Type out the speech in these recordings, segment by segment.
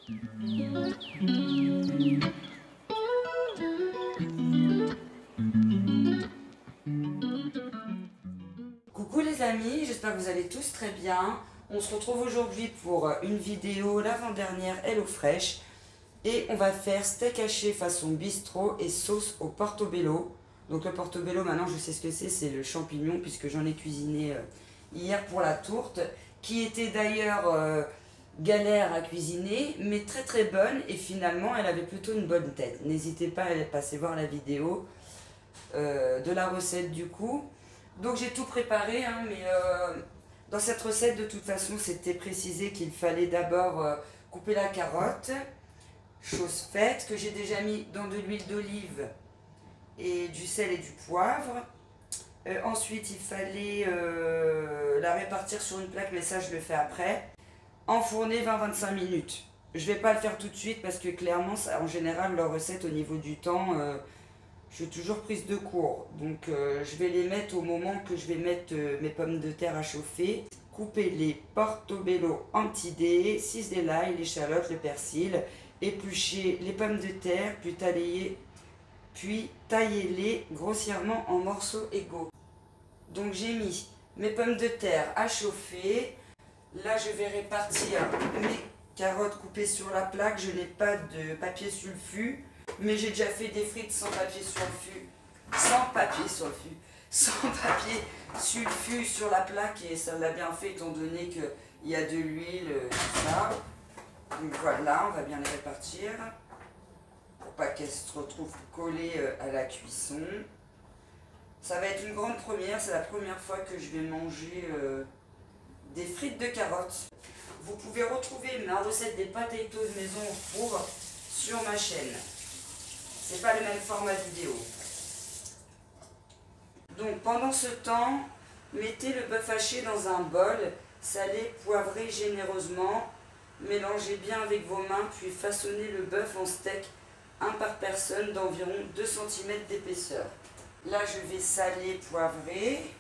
Coucou les amis, j'espère que vous allez tous très bien. On se retrouve aujourd'hui pour une vidéo, l'avant-dernière HelloFresh. Et on va faire steak haché façon bistrot et sauce au portobello. Donc le portobello, maintenant je sais ce que c'est le champignon puisque j'en ai cuisiné hier pour la tourte. Qui était d'ailleurs galère à cuisiner, mais très très bonne. Et finalement, elle avait plutôt une bonne tête. N'hésitez pas à aller passer voir la vidéo de la recette du coup. Donc j'ai tout préparé, hein, mais dans cette recette de toute façon c'était précisé qu'il fallait d'abord couper la carotte, chose faite, que j'ai déjà mis dans de l'huile d'olive et du sel et du poivre. Ensuite il fallait la répartir sur une plaque, mais ça je le fais après. Enfourner 20-25 minutes. Je vais pas le faire tout de suite parce que clairement ça, en général leur recette au niveau du temps... je suis toujours prise de court, donc je vais les mettre au moment que je vais mettre mes pommes de terre à chauffer. Couper les portobello entiers, ciser l'ail, l'échalote, le persil, éplucher les pommes de terre, puis tailler-les grossièrement en morceaux égaux. Donc j'ai mis mes pommes de terre à chauffer. Là je vais répartir mes carottes coupées sur la plaque. Je n'ai pas de papier sulfu. Mais j'ai déjà fait des frites sans papier sulfu, sans papier sulfu sur la plaque et ça l'a bien fait étant donné qu'il y a de l'huile, tout ça. Donc voilà, on va bien les répartir pour pas qu'elles se retrouvent collées à la cuisson. Ça va être une grande première, c'est la première fois que je vais manger des frites de carottes. Vous pouvez retrouver ma recette des potatoes maison pour sur ma chaîne. C'est pas le même format vidéo. Donc pendant ce temps, mettez le bœuf haché dans un bol, salez, poivrez généreusement, mélangez bien avec vos mains, puis façonnez le bœuf en steak, un par personne d'environ 2 cm d'épaisseur. Là je vais saler, poivrer.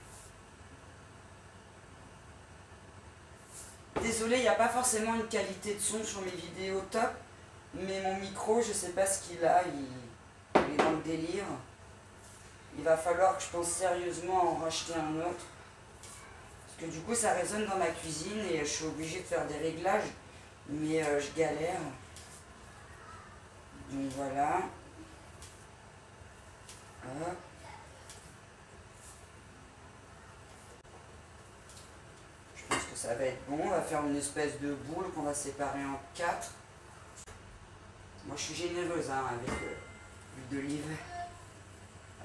Désolée, il n'y a pas forcément une qualité de son sur mes vidéos top, mais mon micro, je sais pas ce qu'il a, il est dans le délire. Il va falloir que je pense sérieusement en racheter un autre. Parce que du coup ça résonne dans ma cuisine et je suis obligée de faire des réglages. Mais je galère. Donc voilà. Hop. Je pense que ça va être bon. On va faire une espèce de boule qu'on va séparer en 4. Moi je suis généreuse hein, avec l'huile d'olive.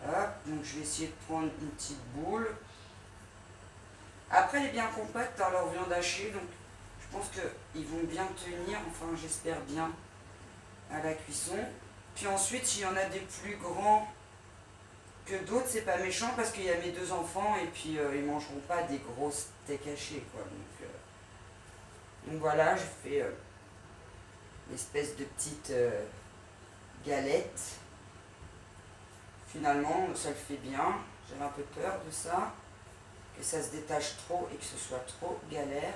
Hop, donc je vais essayer de prendre une petite boule. Après elle est bien compacte dans leur viande hachée, donc je pense qu'ils vont bien tenir, enfin j'espère bien, à la cuisson. Puis ensuite s'il y en a des plus grands que d'autres, c'est pas méchant parce qu'il y a mes 2 enfants et puis ils mangeront pas des gros steaks hachés quoi. Donc voilà, je fais une espèce de petite galette. Finalement, ça le fait bien. J'avais un peu peur de ça, que ça se détache trop et que ce soit trop galère.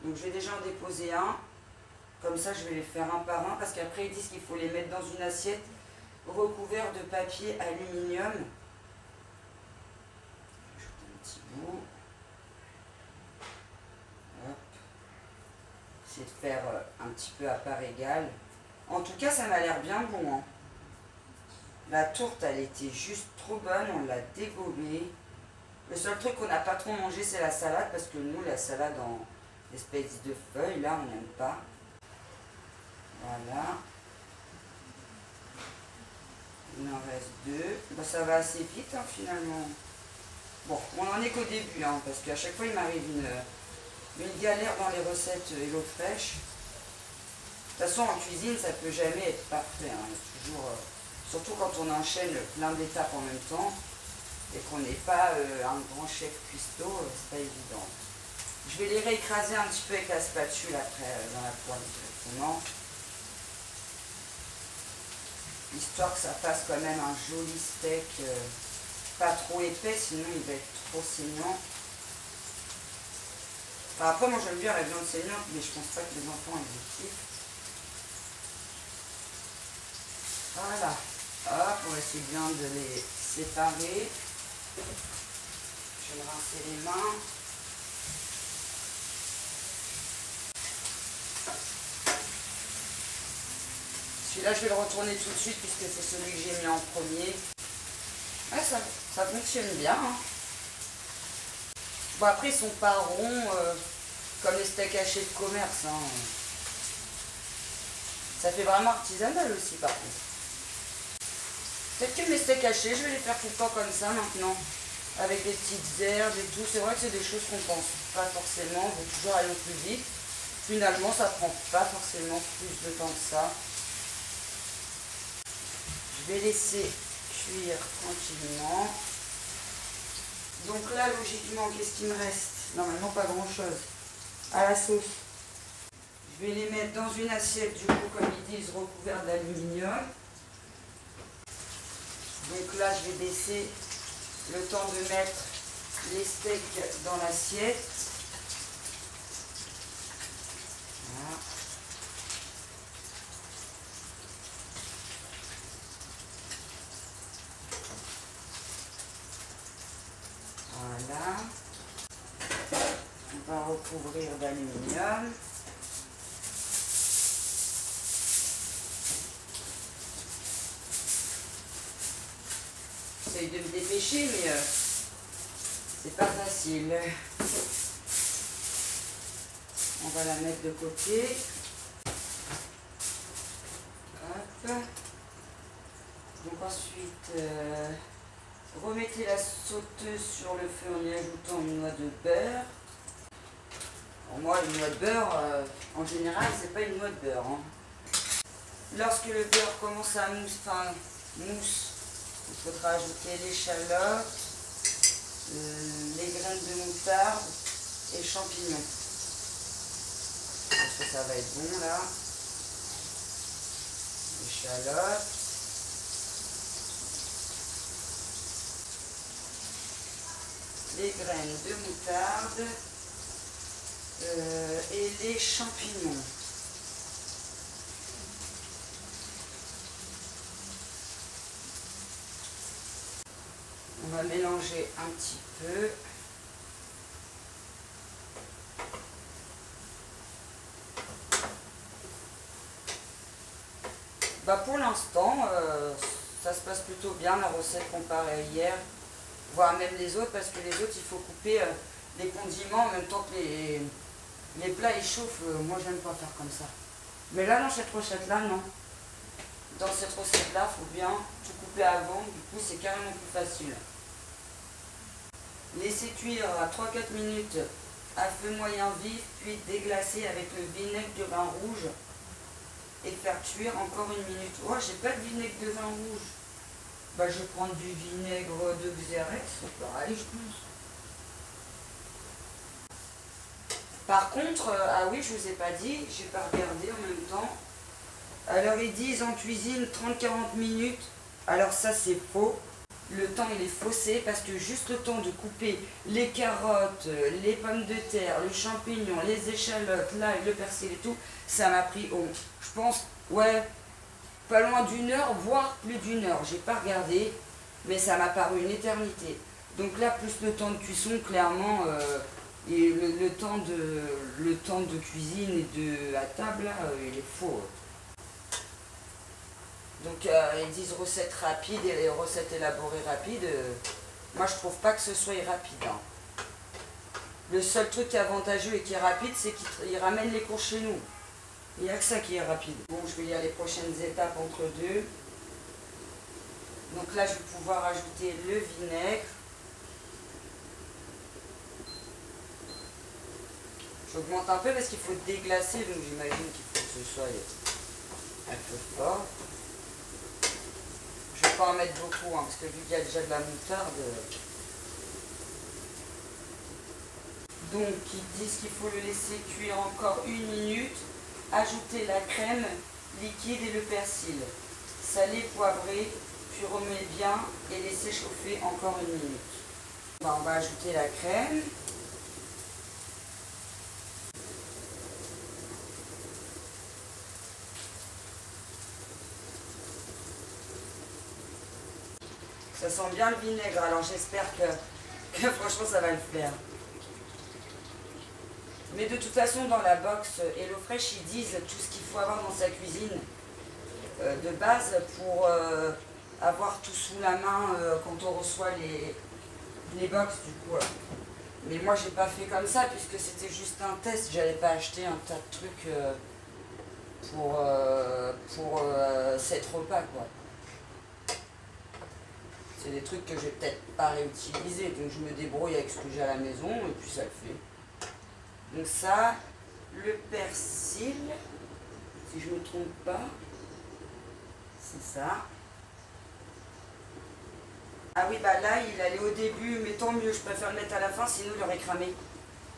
Donc je vais déjà en déposer un. Comme ça, je vais les faire un par un, parce qu'après, ils disent qu'il faut les mettre dans une assiette recouverte de papier aluminium. J'ajoute un petit bout. Hop. Essayer de faire un petit peu à part égale. En tout cas, ça m'a l'air bien bon, hein. La tourte, elle était juste trop bonne, on l'a dégommée. Le seul truc qu'on n'a pas trop mangé, c'est la salade, parce que nous, la salade en espèce de feuilles, là, on n'aime pas. Voilà. Il en reste 2. Ben, ça va assez vite, hein, finalement. Bon, on n'en est qu'au début, hein, parce qu'à chaque fois, il m'arrive une galère dans les recettes HelloFresh. De toute façon, en cuisine, ça ne peut jamais être parfait. Hein. Il y a toujours... surtout quand on enchaîne plein d'étapes en même temps et qu'on n'est pas un grand chef cuistot, c'est pas évident. Je vais les réécraser un petit peu avec la spatule après dans la poêle directement. Histoire que ça fasse quand même un joli steak, pas trop épais, sinon il va être trop saignant. Enfin, après moi j'aime bien la viande saignante, mais je pense pas que les enfants ils kiffent. c'est bien de les séparer. Je vais me rincer les mains. Celui-là, je vais le retourner tout de suite puisque c'est celui que j'ai mis en premier. Ouais, ça fonctionne bien. Hein. Bon, après, ils sont pas ronds comme les steaks hachés de commerce. Hein. Ça fait vraiment artisanal aussi, par contre. Peut-être que mes steaks hachés, je vais les faire tout le temps comme ça maintenant. Avec des petites herbes et tout. C'est vrai que c'est des choses qu'on pense pas forcément. On veut toujours aller au plus vite. Finalement, ça prend pas forcément plus de temps que ça. Je vais laisser cuire tranquillement. Donc là, logiquement, qu'est-ce qu'il me reste? Normalement, pas grand-chose. À la sauce. Je vais les mettre dans une assiette, du coup, comme ils disent, recouverte d'aluminium. Donc là, je vais baisser le temps de mettre les steaks dans l'assiette. Voilà. Voilà. On va recouvrir d'aluminium. J'essaye de me dépêcher, mais c'est pas facile. On va la mettre de côté. Hop. Donc ensuite, remettez la sauteuse sur le feu en y ajoutant une noix de beurre. Pour moi, une noix de beurre, en général, c'est pas une noix de beurre. Hein. Lorsque le beurre commence à mousse, il faudra ajouter l'échalote, les graines de moutarde et champignons. Je pense que ça va être bon là. L'échalote. Les graines de moutarde et les champignons. On va mélanger un petit peu. Bah pour l'instant, ça se passe plutôt bien la recette comparée à hier, voire même les autres, parce que les autres, il faut couper les condiments en même temps que les plats ils chauffent. Moi, j'aime pas faire comme ça. Mais là, dans cette recette-là, non. Dans cette recette-là, il faut bien tout couper avant, du coup, c'est carrément plus facile. Laissez cuire à 3-4 minutes à feu moyen vif, puis déglacer avec le vinaigre de vin rouge et faire cuire encore 1 minute. Oh, j'ai pas de vinaigre de vin rouge. Bah, je vais prendre du vinaigre de Xérès, c'est pareil, je pense. Par contre, ah oui, je vous ai pas dit, j'ai pas regardé en même temps. Alors, ils disent en cuisine 30-40 minutes. Alors, ça, c'est faux. Le temps, il est faussé parce que juste le temps de couper les carottes, les pommes de terre, le champignon, les échalotes, l'ail, le persil et tout, ça m'a pris, je pense, ouais, pas loin d'1 heure, voire plus d'1 heure. J'ai pas regardé, mais ça m'a paru une éternité. Donc là, plus le temps de cuisson, clairement, et le temps de cuisine et de à table, là, il est faux. Donc ils disent recettes rapides et recettes élaborées rapides. Moi je trouve pas que ce soit rapide. Hein. Le seul truc qui est avantageux et qui est rapide, c'est qu'il ramène les cours chez nous. Il n'y a que ça qui est rapide. Bon, je vais y aller les prochaines étapes entre deux. Donc là je vais pouvoir ajouter le vinaigre. J'augmente un peu parce qu'il faut déglacer, donc j'imagine qu'il faut que ce soit un peu fort. Je ne vais pas en mettre beaucoup, hein, parce que vu qu'il y a déjà de la moutarde. Donc, ils disent qu'il faut le laisser cuire encore 1 minute. Ajouter la crème liquide et le persil. Saler, poivrer, puis remuer bien et laisser chauffer encore 1 minute. On va ajouter la crème. Ça sent bien le vinaigre, alors j'espère que franchement ça va le faire. Mais de toute façon, dans la box HelloFresh, ils disent tout ce qu'il faut avoir dans sa cuisine de base pour avoir tout sous la main quand on reçoit les box du coup. Mais moi, j'ai pas fait comme ça puisque c'était juste un test. J'allais pas acheter un tas de trucs pour 7 repas, quoi. C'est des trucs que je vais peut-être pas réutiliser, donc je me débrouille avec ce que j'ai à la maison et puis ça le fait. Donc ça, le persil, si je me trompe pas, c'est ça. Ah oui, bah là, il allait au début, mais tant mieux, je préfère le mettre à la fin, sinon il aurait cramé.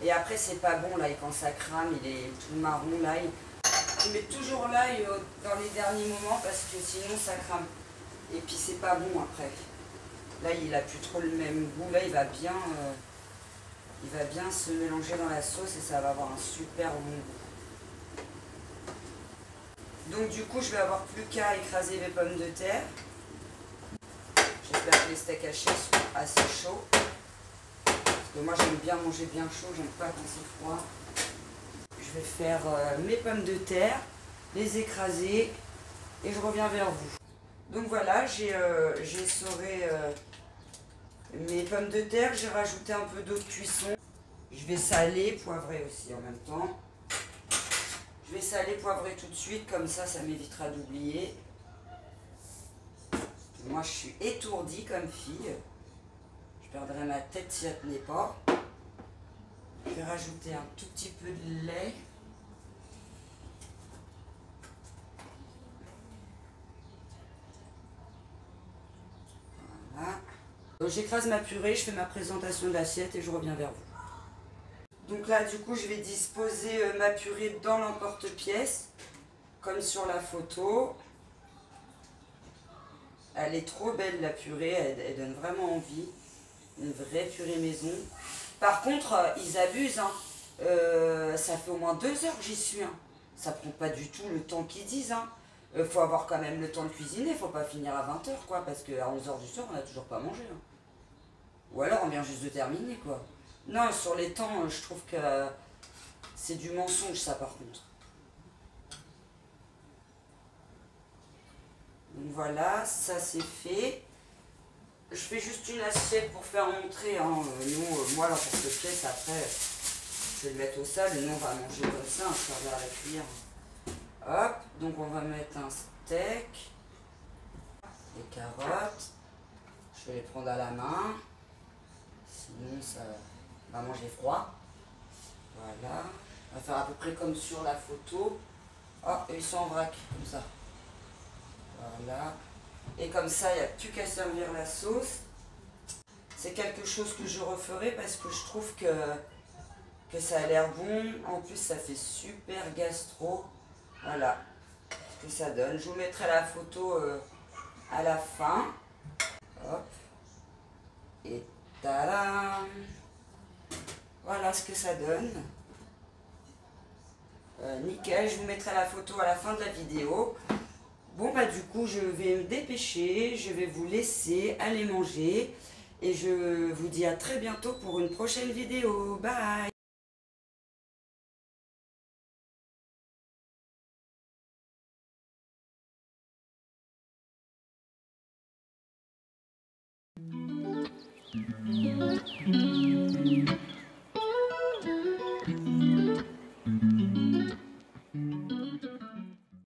Et après, c'est pas bon, là, et quand ça crame, il est tout marron, l'ail. Je mets toujours l'ail dans les derniers moments, parce que sinon, ça crame. Et puis, c'est pas bon après. Là, il a plus trop le même goût, là, il va bien se mélanger dans la sauce, et ça va avoir un super bon goût. Donc, du coup, je vais avoir plus qu'à écraser mes pommes de terre. J'espère que les steaks hachés sont assez chauds. Parce que moi j'aime bien manger bien chaud, j'aime pas quand c'est froid. Je vais faire mes pommes de terre, les écraser et je reviens vers vous. Donc voilà, j'ai essoré mes pommes de terre, j'ai rajouté un peu d'eau de cuisson. Je vais saler, poivrer aussi en même temps. Je vais saler, poivrer tout de suite, comme ça m'évitera d'oublier. Moi, je suis étourdie comme fille. Je perdrais ma tête si elle tenait pas. Je vais rajouter un tout petit peu de lait. Voilà. J'écrase ma purée, je fais ma présentation de l'assiette et je reviens vers vous. Donc là, du coup, je vais disposer ma purée dans l'emporte-pièce, comme sur la photo. Elle est trop belle, la purée, elle donne vraiment envie. Une vraie purée maison. Par contre, ils abusent. Hein. Ça fait au moins 2 heures que j'y suis. Hein. Ça prend pas du tout le temps qu'ils disent. Hein. Faut avoir quand même le temps de cuisiner. Faut pas finir à 20 heures, quoi. Parce qu'à 11 heures du soir, on n'a toujours pas mangé. Hein. Ou alors, on vient juste de terminer, quoi. Non, sur les temps, je trouve que c'est du mensonge, ça, par contre. Donc voilà, ça c'est fait. Je fais juste une assiette pour faire montrer. Hein. Nous, moi, l'emporte-pièce, après, je vais le mettre au sable. Nous, on va manger comme ça, un servir à la cuillère. Hop, donc on va mettre un steak, des carottes. Je vais les prendre à la main. Sinon, ça va manger froid. Voilà. On va faire à peu près comme sur la photo. Oh, ils sont en vrac, comme ça. Voilà. Et comme ça, il n'y a plus qu'à servir la sauce. C'est quelque chose que je referai parce que je trouve que ça a l'air bon. En plus, ça fait super gastro. Voilà ce que ça donne. Je vous mettrai la photo à la fin. Hop. Et tadam! Voilà ce que ça donne. Nickel, je vous mettrai la photo à la fin de la vidéo. Bon bah du coup je vais me dépêcher, je vais vous laisser aller manger et je vous dis à très bientôt pour une prochaine vidéo. Bye!